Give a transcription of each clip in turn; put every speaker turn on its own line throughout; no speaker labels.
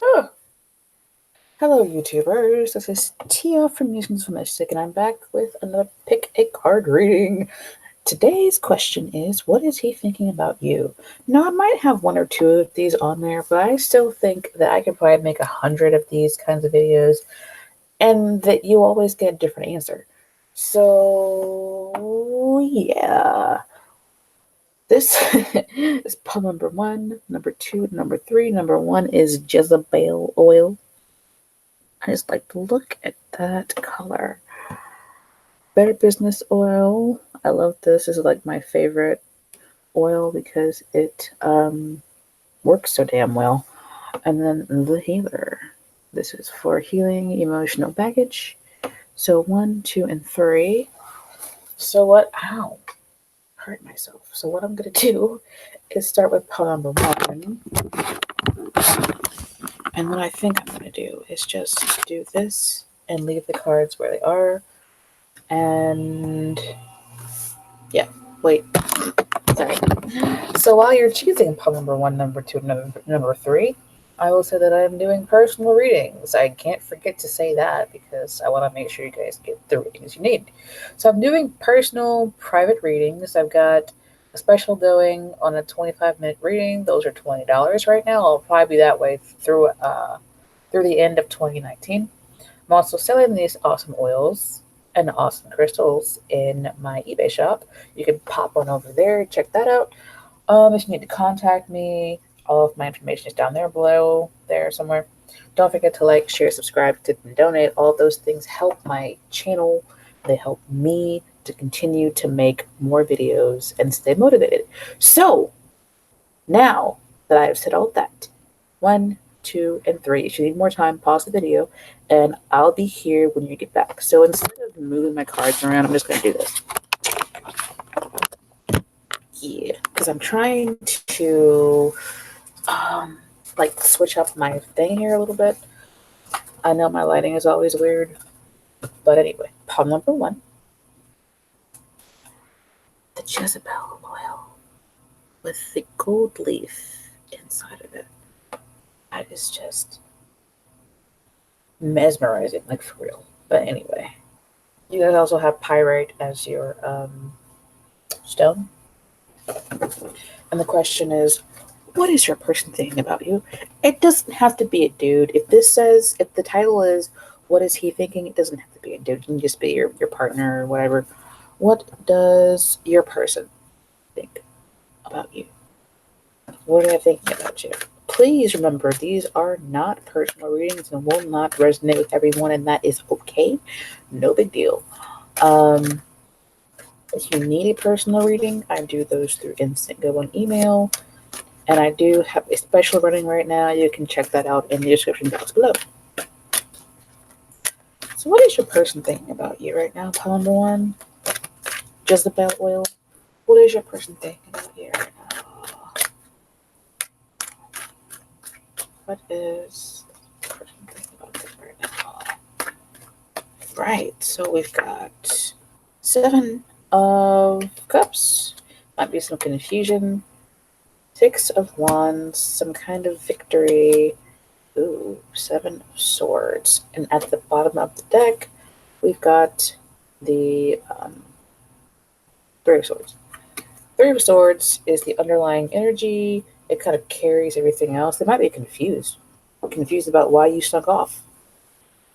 Oh, hello, YouTubers. This is Tia from Musings for Mystic, and I'm back with another pick a card reading. Today's question is, what is he thinking about you? Now, I might have one or two of these on there, but I still think that I could probably make 100 of these kinds of videos, and that you always get a different answer. So, yeah. This is pull number one, number two, number three. Number one is Jezebel oil. I just like to look at that color. Better Business oil. I love this. This is like my favorite oil because it works so damn well. And then the healer. This is for healing emotional baggage. So one, two, and three. So what? Ow. Hurt myself. So what I'm gonna do is start with pile number one. And what I think I'm gonna do is just do this and leave the cards where they are. And yeah, wait. Sorry. So while you're choosing pile number one, number two, number three, I will say that I'm doing personal readings. I can't forget to say that because I want to make sure you guys get the readings you need. So I'm doing personal private readings. I've got a special going on a 25-minute reading. Those are $20 right now. I'll probably be that way through the end of 2019. I'm also selling these awesome oils and awesome crystals in my eBay shop. You can pop on over there, check that out. If you need to contact me, all of my information is down there below, there somewhere. Don't forget to like, share, subscribe, tip, and donate. All of those things help my channel. They help me to continue to make more videos and stay motivated. So, now that I have said all that, one, two, and three. If you need more time, pause the video, and I'll be here when you get back. So instead of moving my cards around, I'm just going to do this. Yeah, because I'm trying to like switch up my thing here a little bit. I know my lighting is always weird, but anyway, palm number one, the Jezebel oil with the gold leaf inside of it. That is just mesmerizing, like for real. But anyway, you guys also have pyrite as your stone. And the question is, what is your person thinking about you? It doesn't have to be a dude. If the title is, what is he thinking? It doesn't have to be a dude. It can just be your partner or whatever. What does your person think about you? What are they thinking about you? Please remember, these are not personal readings and will not resonate with everyone, and that is okay. No big deal. If you need a personal reading, I do those through Instant Go on email. And I do have a special running right now. You can check that out in the description box below. So what is your person thinking about you right now, pile number one? Jezebel oil. What is your person thinking about you right now? What is the person thinking about you right now? Right, so we've got 7 of Cups. Might be some confusion. 6 of Wands, some kind of victory. Ooh, 7 of Swords. And at the bottom of the deck, we've got the 3 of Swords. 3 of Swords is the underlying energy. It kind of carries everything else. They might be confused about why you snuck off.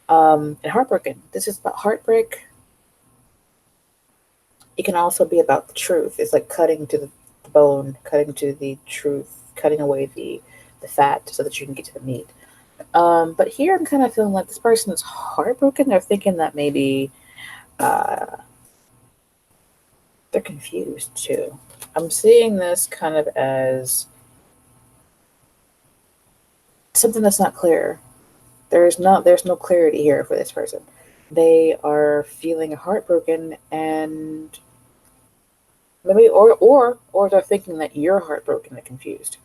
And heartbroken. This is about heartbreak. It can also be about the truth. It's like cutting to the bone, cutting to the truth, cutting away the fat so that you can get to the meat. But here I'm kind of feeling like this person is heartbroken. They're thinking that maybe uh, they're confused too. I'm seeing this kind of as something that's not clear. There's no clarity here for this person. They are feeling heartbroken and maybe or they're thinking that you're heartbroken and confused.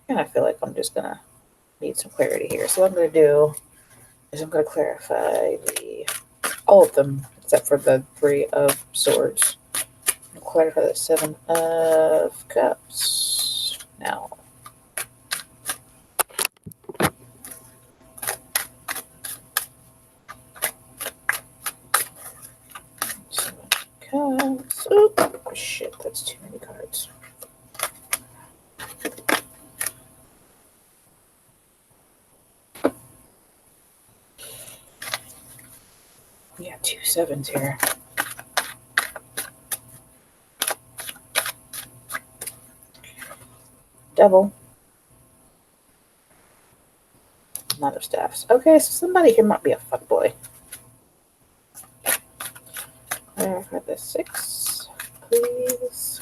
And I feel like I'm just gonna need some clarity here. So what I'm gonna do is I'm gonna clarify all of them except for the 3 of Swords. I'll clarify the 7 of Cups. now. Cards. Oh, shit, that's too many cards. We got 2 sevens here. Devil. Knight of Staffs. Okay, so somebody here might be a fuckboy. For the 6, please.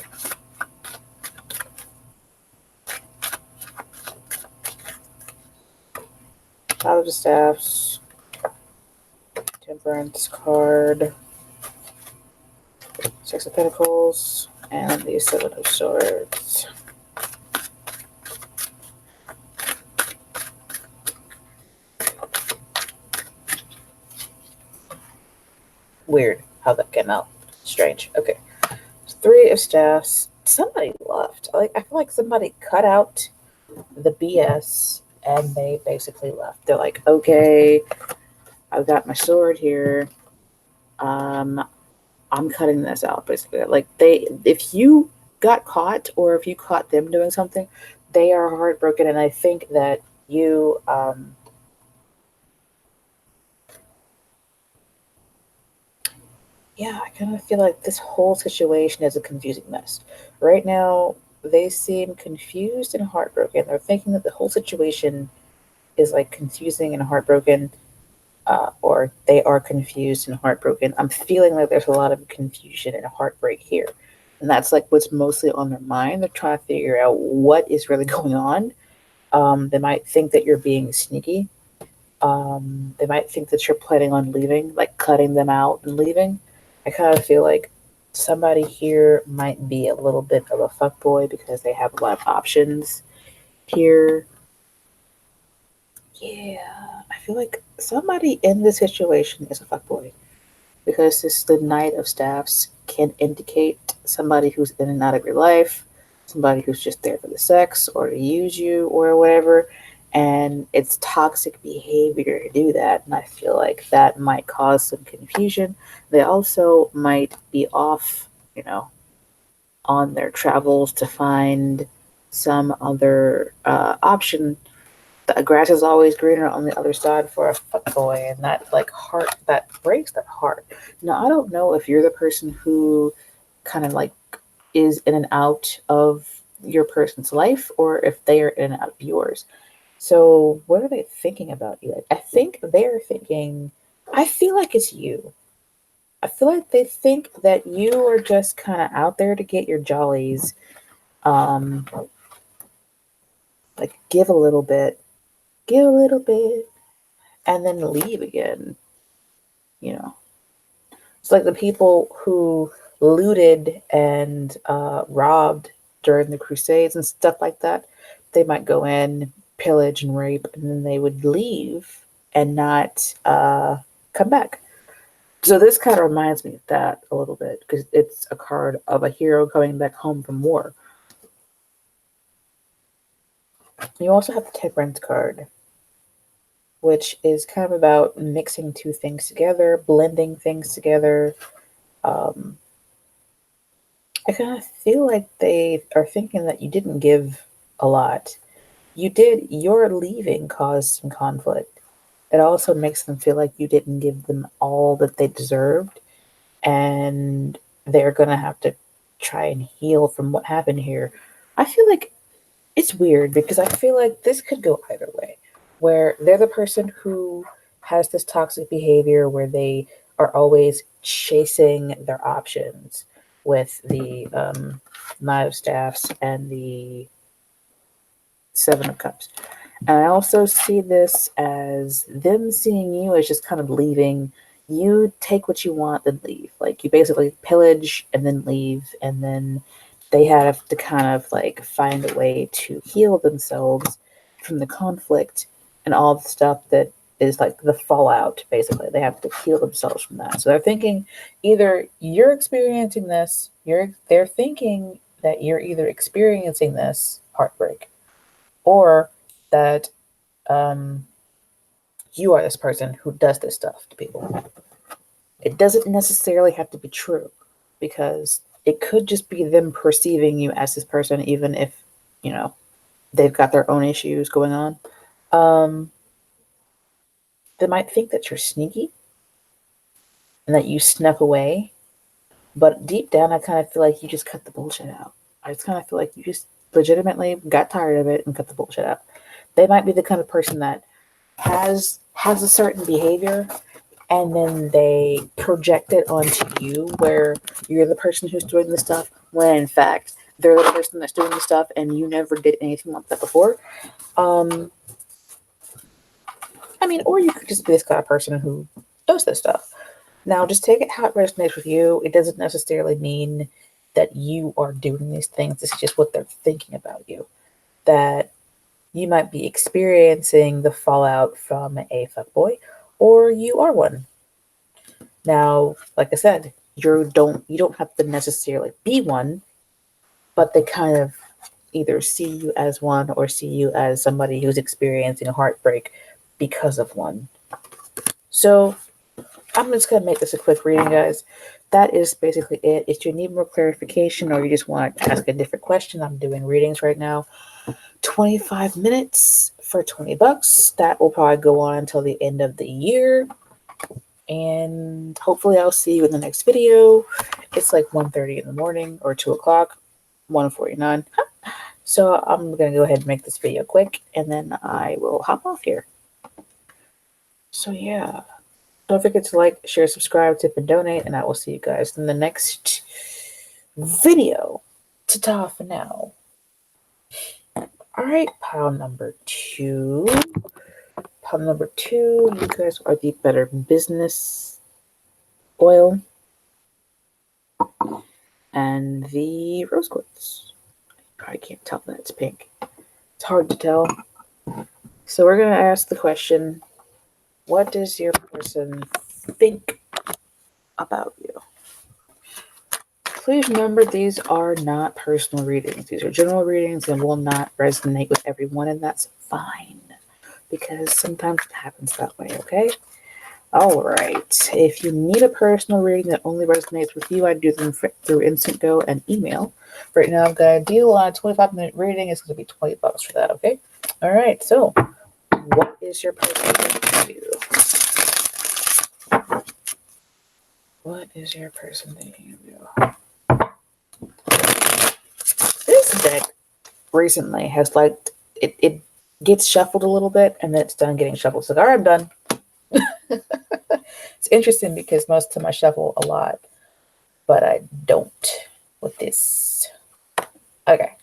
Knight of Staffs. Temperance card. 6 of Pentacles. And the 7 of Swords. Weird how that came out. Strange. Okay. 3 of Staffs. Somebody left. I feel like somebody cut out the BS and they basically left. They're like, okay, I've got my sword here. I'm cutting this out, basically. Like if you got caught or if you caught them doing something, they are heartbroken. And I think that you, yeah, I kind of feel like this whole situation is a confusing mess. Right now, they seem confused and heartbroken. They're thinking that the whole situation is like confusing and heartbroken, or they are confused and heartbroken. I'm feeling like there's a lot of confusion and heartbreak here. And that's like what's mostly on their mind. They're trying to figure out what is really going on. They might think that you're being sneaky. They might think that you're planning on leaving, like cutting them out and leaving. I kind of feel like somebody here might be a little bit of a fuckboy because they have a lot of options here. Yeah, I feel like somebody in this situation is a fuckboy because the Knight of Staffs can indicate somebody who's in and out of your life, somebody who's just there for the sex or to use you or whatever. And it's toxic behavior to do that. And I feel like that might cause some confusion. They also might be off, on their travels to find some other option. The grass is always greener on the other side for a fuckboy, and that that breaks their heart. Now I don't know if you're the person who kind of like is in and out of your person's life or if they are in and out of yours. So what are they thinking about you? I think they're thinking, I feel like it's you. I feel like they think that you are just kind of out there to get your jollies. Um, like give a little bit, and then leave again. You know, it's like the people who looted and robbed during the Crusades and stuff like that. They might go in, pillage and rape, and then they would leave and not come back. So this kind of reminds me of that a little bit because it's a card of a hero coming back home from war. You also have the Temperance card, which is kind of about mixing two things together, blending things together. Um, I kind of feel like they are thinking that you didn't give a lot. You did, your leaving caused some conflict. It also makes them feel like you didn't give them all that they deserved, and they're going to have to try and heal from what happened here. I feel like it's weird because I feel like this could go either way, where they're the person who has this toxic behavior where they are always chasing their options with the Knight of Staffs and the Seven of Cups. And I also see this as them seeing you as just kind of leaving. You take what you want, then leave. Like you basically pillage and then leave, and then they have to kind of like find a way to heal themselves from the conflict and all the stuff that is like the fallout. Basically, they have to heal themselves from that. So they're thinking either you're experiencing this, they're thinking that you're either experiencing this heartbreak or that you are this person who does this stuff to people. It doesn't necessarily have to be true, because it could just be them perceiving you as this person, even if, they've got their own issues going on. They might think that you're sneaky and that you snuck away, but deep down, I kind of feel like you just cut the bullshit out. I just kind of feel like you just legitimately got tired of it and cut the bullshit out. They might be the kind of person that has a certain behavior, and then they project it onto you, where you're the person who's doing the stuff, when in fact they're the person that's doing the stuff and you never did anything like that before. Or you could just be this kind of person who does this stuff. Now, just take it how it resonates with you. It doesn't necessarily mean that you are doing these things. It's just what they're thinking about you. That you might be experiencing the fallout from a fuckboy, or you are one. Now, like I said, you don't have to necessarily be one, but they kind of either see you as one or see you as somebody who's experiencing a heartbreak because of one. So I'm just going to make this a quick reading, guys. That is basically it. If you need more clarification or you just want to ask a different question, I'm doing readings right now. 25 minutes for $20. That will probably go on until the end of the year. And hopefully I'll see you in the next video. It's like 1:30 in the morning or 2 o'clock, 1:49. So I'm going to go ahead and make this video quick, and then I will hop off here. So yeah, don't forget to like, share, subscribe, tip, and donate, and I will see you guys in the next video. Ta-ta for now. All right, pile number 2. Pile number 2, you guys are the Better Business oil and the rose quartz. I can't tell that it's pink. It's hard to tell. So we're going to ask the question, what does your person think about you? Please remember, these are not personal readings. These are general readings and will not resonate with everyone, and that's fine, because sometimes it happens that way, okay? All right. If you need a personal reading that only resonates with you, I do them through Instant Go and email. Right now, I've got a deal on a 25-minute reading. It's going to be $20 for that, okay? All right. So, what is your person thinking of you? What is your person thinking of you? This deck recently has it gets shuffled a little bit, and then it's done getting shuffled. It's like, all right, I'm done. It's interesting because most of the time I shuffle a lot, but I don't with this. Okay.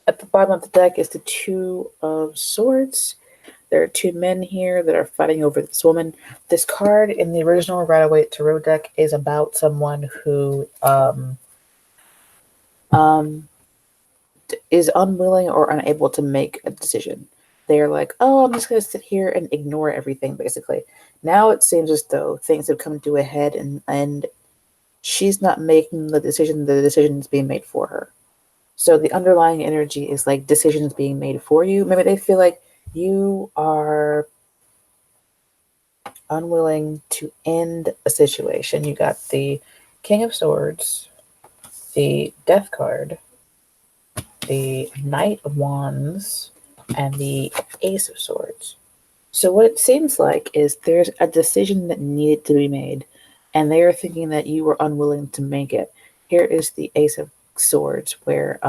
At the bottom of the deck is the Two of Swords. There are 2 men here that are fighting over this woman. This card in the original Rider-Waite Tarot deck is about someone who is unwilling or unable to make a decision. They're like, oh, I'm just going to sit here and ignore everything, basically. Now it seems as though things have come to a head, and she's not making the decision is being made for her. So the underlying energy is like decisions being made for you. Maybe they feel like you are unwilling to end a situation. You got the King of Swords, the Death card, the Knight of Wands, and the Ace of Swords. So what it seems like is there's a decision that needed to be made, and they are thinking that you were unwilling to make it. Here is the Ace of Swords, where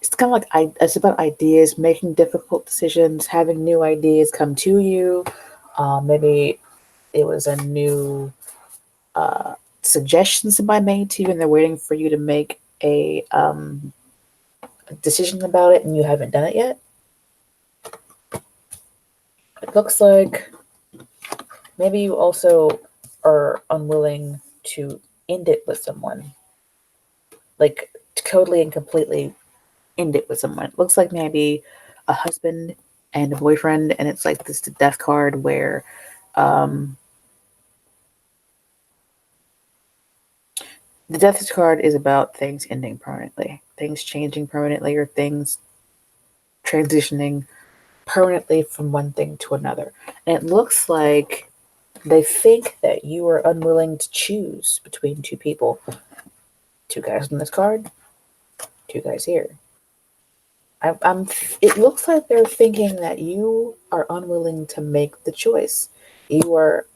it's kind of like it's about ideas, making difficult decisions, having new ideas come to you. Maybe it was a new suggestion somebody made to you, and they're waiting for you to make a decision about it, and you haven't done it yet. It looks like maybe you also are unwilling to end it with someone, like totally and completely end it with someone. It looks like maybe a husband and a boyfriend, and it's like this death card where The Death card is about things ending permanently, things changing permanently, or things transitioning permanently from one thing to another. And it looks like they think that you are unwilling to choose between two people. Two guys on this card, two guys here. I'm. It looks like they're thinking that you are unwilling to make the choice. You are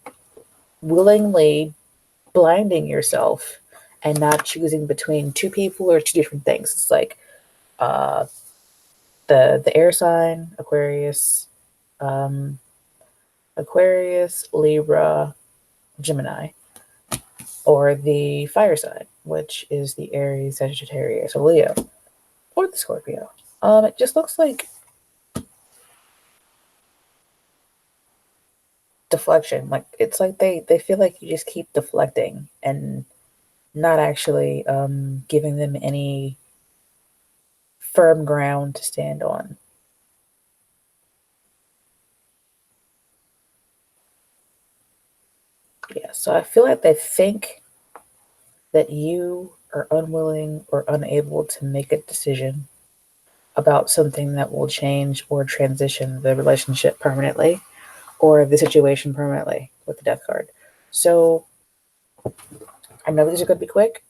willingly blinding yourself and not choosing between two people or two different things. It's like uh, the air sign um, Aquarius, Libra, Gemini, or the fire sign, which is the Aries, Sagittarius, or Leo, or the Scorpio. It just looks like deflection. Like it's like they feel like you just keep deflecting and not actually giving them any firm ground to stand on. Yeah, so I feel like they think that you are unwilling or unable to make a decision about something that will change or transition the relationship permanently or the situation permanently with the death card. So I know these are going to be quick.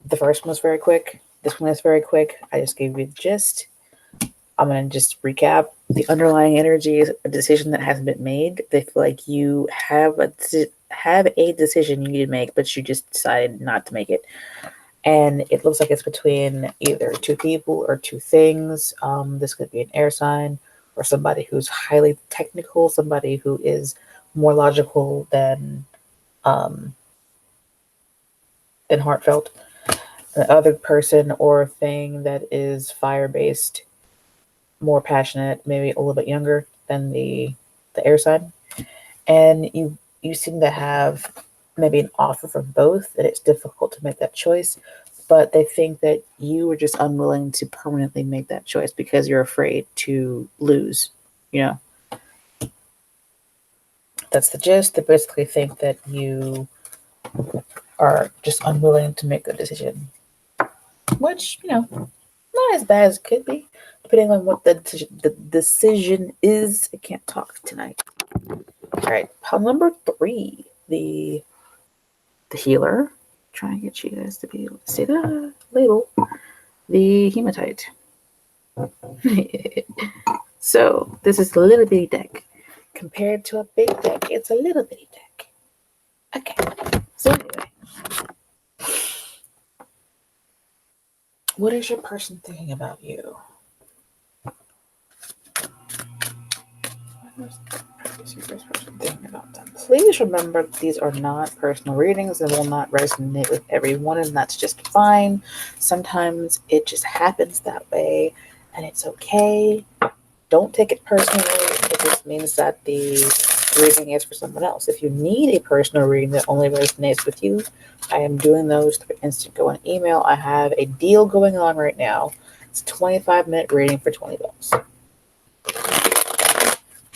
The first one was very quick. This one is very quick. I just gave you the gist. I'm going to just recap. The underlying energy is a decision that hasn't been made. They feel like you have a decision you need to make, but you just decided not to make it. And it looks like it's between either two people or two things. This could be an air sign or somebody who's highly technical, somebody who is more logical um, than heartfelt. The other person or thing that is fire based, more passionate, maybe a little bit younger than the air sign. And you seem to have maybe an offer from both, and it's difficult to make that choice. But they think that you are just unwilling to permanently make that choice because you're afraid to lose. You know, that's the gist. They basically think that you are just unwilling to make a decision, which, not as bad as it could be, depending on what the decision is. I can't talk tonight. All right, pile number 3, the healer. Try and get you guys to be able to see the label. The hematite. So this is a little bitty deck. Compared to a big deck, it's a little bitty deck. Okay. So anyway, what is your person thinking about you? What is your first person thinking about them? Please remember these are not personal readings and will not resonate with everyone, and that's just fine. Sometimes it just happens that way, and it's okay. Don't take it personally. It just means that the reading is for someone else. If you need a personal reading that only resonates with you, I am doing those through Instant Go and email. I have a deal going on right now. It's a 25-minute reading for $20.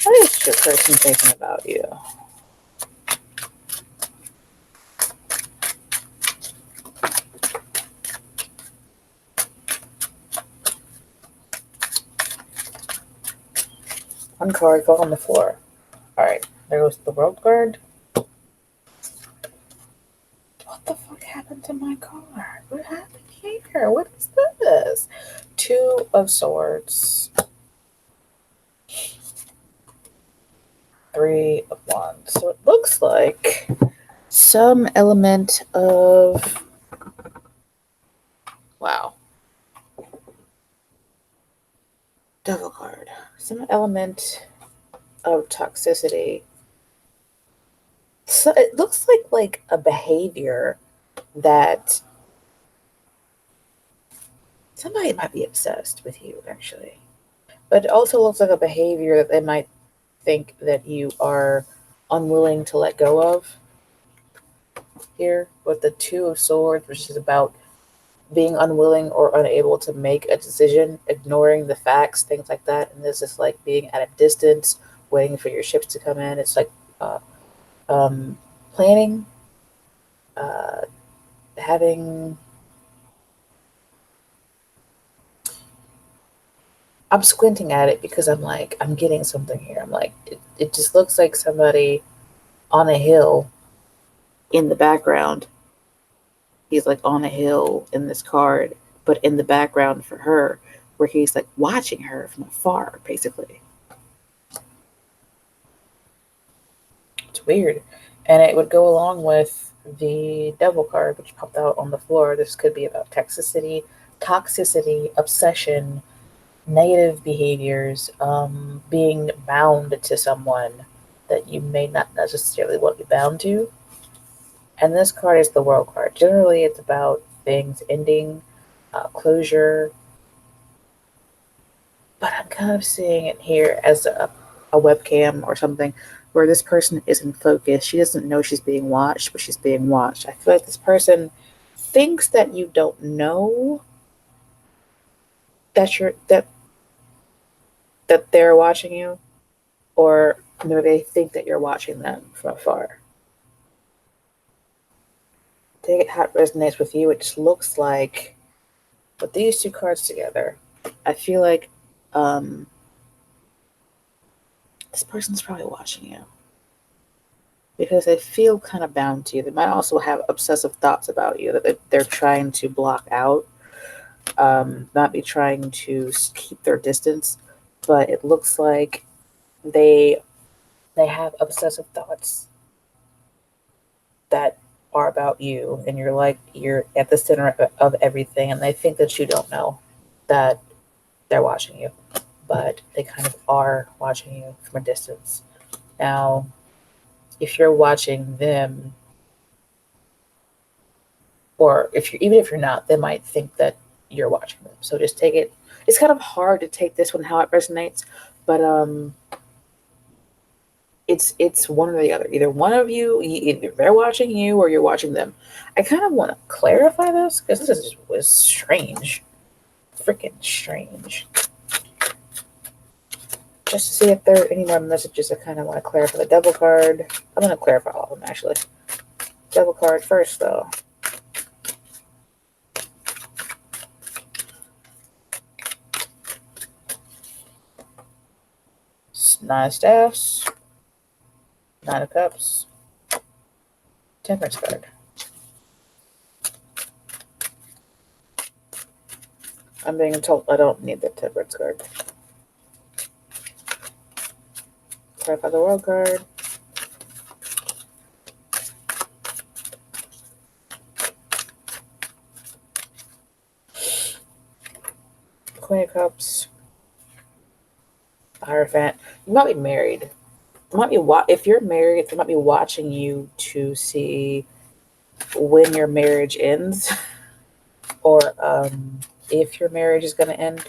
What is your person thinking about you? One card fell on the floor. Alright, there goes the world card. What the fuck happened to my card? What happened here? What is this? Two of Swords. Three of Wands. So it looks like some element of, wow, Devil card. Some element of toxicity. So it looks like a behavior that somebody might be obsessed with you, actually. But it also looks like a behavior that they might think that you are unwilling to let go of here with the Two of Swords, which is about being unwilling or unable to make a decision, ignoring the facts, things like that. And this is like being at a distance, waiting for your ships to come in. It's like uh, planning, uh, having... I'm squinting at it because I'm like, I'm getting something here. I'm like, it just looks like somebody on a hill in the background. He's like on a hill in this card, but in the background for her, where he's like watching her from afar, basically. It's weird. And it would go along with the devil card, which popped out on the floor. This could be about toxicity, obsession, negative behaviors, being bound to someone that you may not necessarily want to be bound to. And this card is the World card. Generally, it's about things ending, closure. But I'm kind of seeing it here as a webcam or something where this person isn't focused. She doesn't know she's being watched, but she's being watched. I feel like this person thinks that you don't know that they're watching you, or maybe they think that you're watching them from afar. Take it how it resonates with you. It just looks like with these two cards together, I feel like this person's probably watching you because they feel kind of bound to you. They might also have obsessive thoughts about you that they're trying to block out, not be trying to keep their distance, but it looks like they have obsessive thoughts that are about you, and you're at the center of everything, and they think that you don't know that they're watching you, but they kind of are watching you from a distance. Now, if you're watching them, or even if you're not, they might think that you're watching them. So just take it. It's kind of hard to take this one how it resonates, but it's one or the other. Either one of you, either they're watching you or you're watching them. I kind of want to clarify this because was strange, freaking strange. Just to see if there are any more messages. I kind of want to clarify the devil card. I'm going to clarify all of them actually. Devil card first though. Nine of Staffs, Nine of Cups, Temperance card. I'm being told I don't need the Temperance card. Clarify the World card. Queen of Cups, Hierophant. You might be married. If you're married, they might be watching you to see when your marriage ends, or if your marriage is going to end.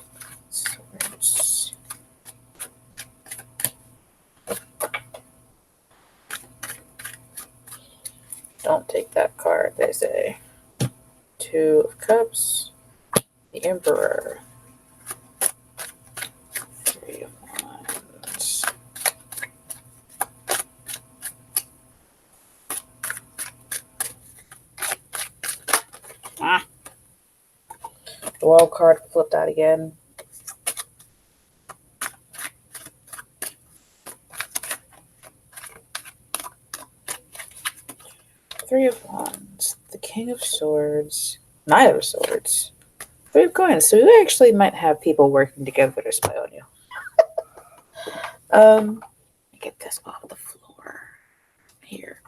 Don't take that card, they say. Two of Cups, the Emperor, Three of Wands. The World card flipped out again. Three of Wands, the King of Swords, Knight of Swords, Three of Coins. So you actually might have people working together to spy on you. Get this off the floor. Here.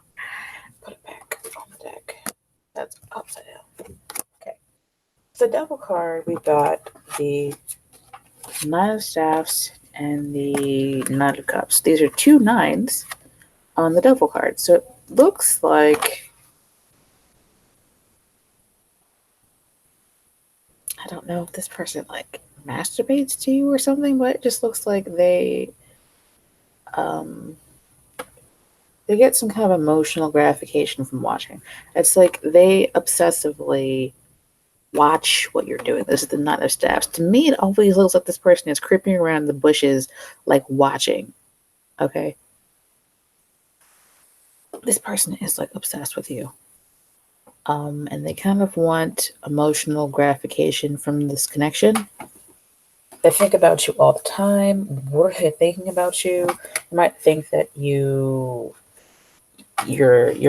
Put it back on the deck. That's upside down. Okay. The Devil card, we've got the Nine of Staffs and the Nine of Cups. These are two nines on the Devil card. So it looks like, I don't know if this person like masturbates to you or something, but it just looks like they get some kind of emotional gratification from watching. It's like they obsessively watch what you're doing. This is the Nine of Staffs. To me, it always looks like this person is creeping around the bushes, like watching. Okay. This person is like obsessed with you. And they kind of want emotional gratification from this connection. They think about you all the time. What are they thinking about you? You might think that your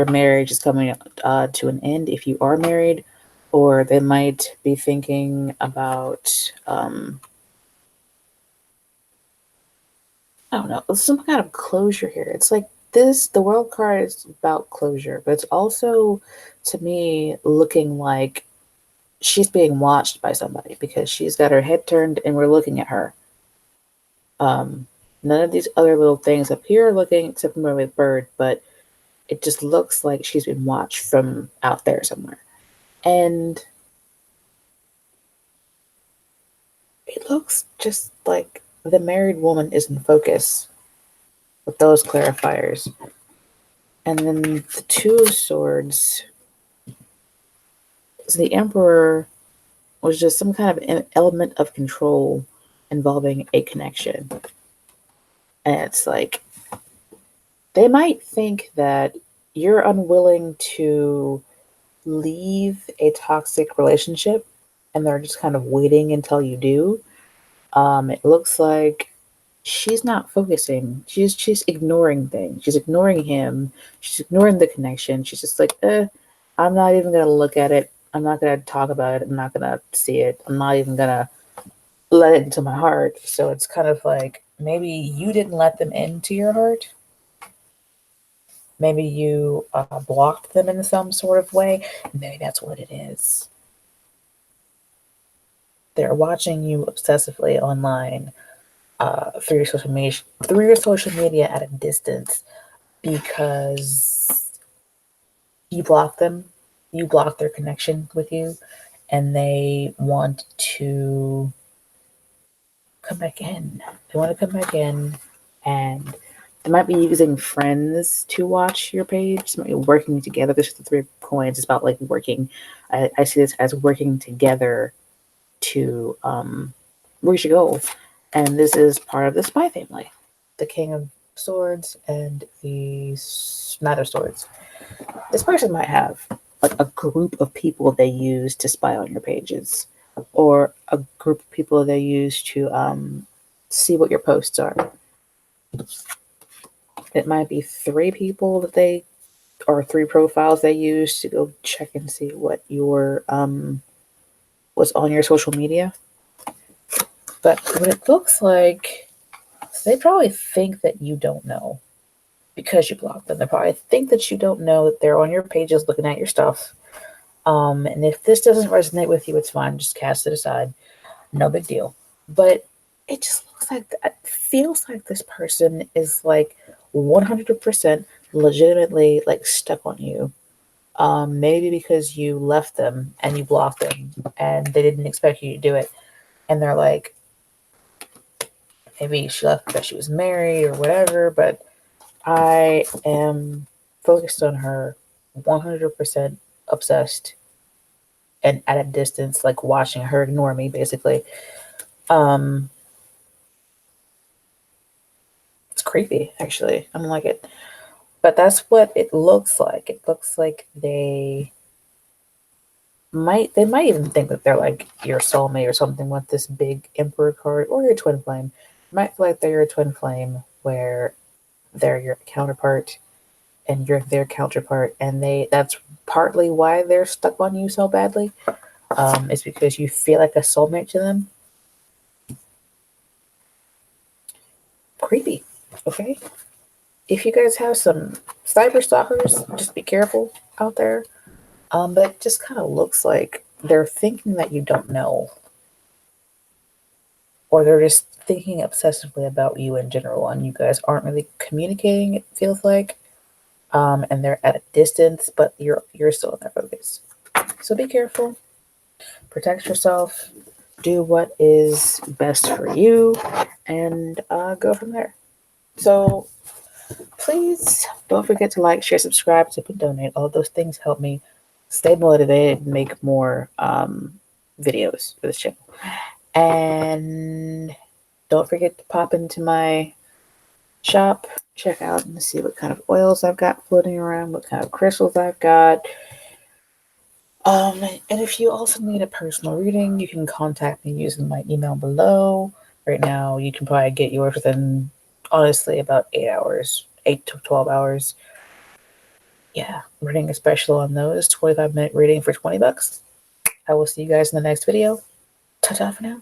marriage is coming to an end if you are married, or they might be thinking about I don't know, some kind of closure here. It's like this, the world card is about closure, but it's also, to me, looking like she's being watched by somebody because she's got her head turned and we're looking at her. Um, None of these other little things up here are looking except for my bird, but it just looks like she's been watched from out there somewhere. And it looks just like the married woman is in focus with those clarifiers. And then the Two of Swords, so the Emperor was just some kind of element of control involving a connection. And it's like, they might think that you're unwilling to leave a toxic relationship and they're just kind of waiting until you do. It looks like she's not focusing. She's ignoring things. She's ignoring him. She's ignoring the connection. She's just like, I'm not even gonna look at it. I'm not gonna talk about it. I'm not gonna see it. I'm not even gonna let it into my heart. So it's kind of like maybe you didn't let them into your heart. Maybe you blocked them in some sort of way. Maybe that's what it is. They're watching you obsessively online through your social media at a distance because you block them, you block their connection with you, and they want to come back in. They want to come back in, and they might be using friends to watch your page. They might be working together. This is the 3 points. It's about like working. I see this as working together to reach a goal. And this is part of the spy family. The King of Swords and the Knight of Swords. This person might have like a group of people they use to spy on your pages, or a group of people they use to see what your posts are. It might be 3 people that they or 3 profiles they use to go check and see what your what's on your social media. But what it looks like, they probably think that you don't know because you blocked them. They probably think that you don't know that they're on your pages looking at your stuff. And if this doesn't resonate with you, it's fine. Just cast it aside. No big deal. But it just looks like, it feels like this person is like 100% legitimately like stuck on you. Maybe because you left them and you blocked them and they didn't expect you to do it. And they're like, maybe she left because she was married or whatever, but I am focused on her, 100% obsessed and at a distance, like watching her ignore me, basically. Um, it's creepy, actually. I don't like it. But that's what it looks like. It looks like they might even think that they're like your soulmate or something with this big Emperor card, or your twin flame. You might feel like they're your twin flame where they're your counterpart and you're their counterpart, and that's partly why they're stuck on you so badly. Is because you feel like a soulmate to them. Creepy. Okay. If you guys have some cyber stalkers, just be careful out there. But it just kind of looks like they're thinking that you don't know, or they're just thinking obsessively about you in general, and you guys aren't really communicating. It feels like, and they're at a distance, but you're still in their focus. So be careful. Protect yourself. Do what is best for you, and go from there. So please don't forget to like, share, subscribe, tip, and donate. All of those things help me stay motivated and make more videos for this channel. And don't forget to pop into my shop, check out and see what kind of oils I've got floating around, what kind of crystals I've got, And if you also need a personal reading, you can contact me using my email below. Right now, you can probably get yours within, honestly, about 8 hours, 8 to 12 hours. Yeah, reading a special on those, 25-minute reading for $20. I will see you guys in the next video. Ta-ta for now.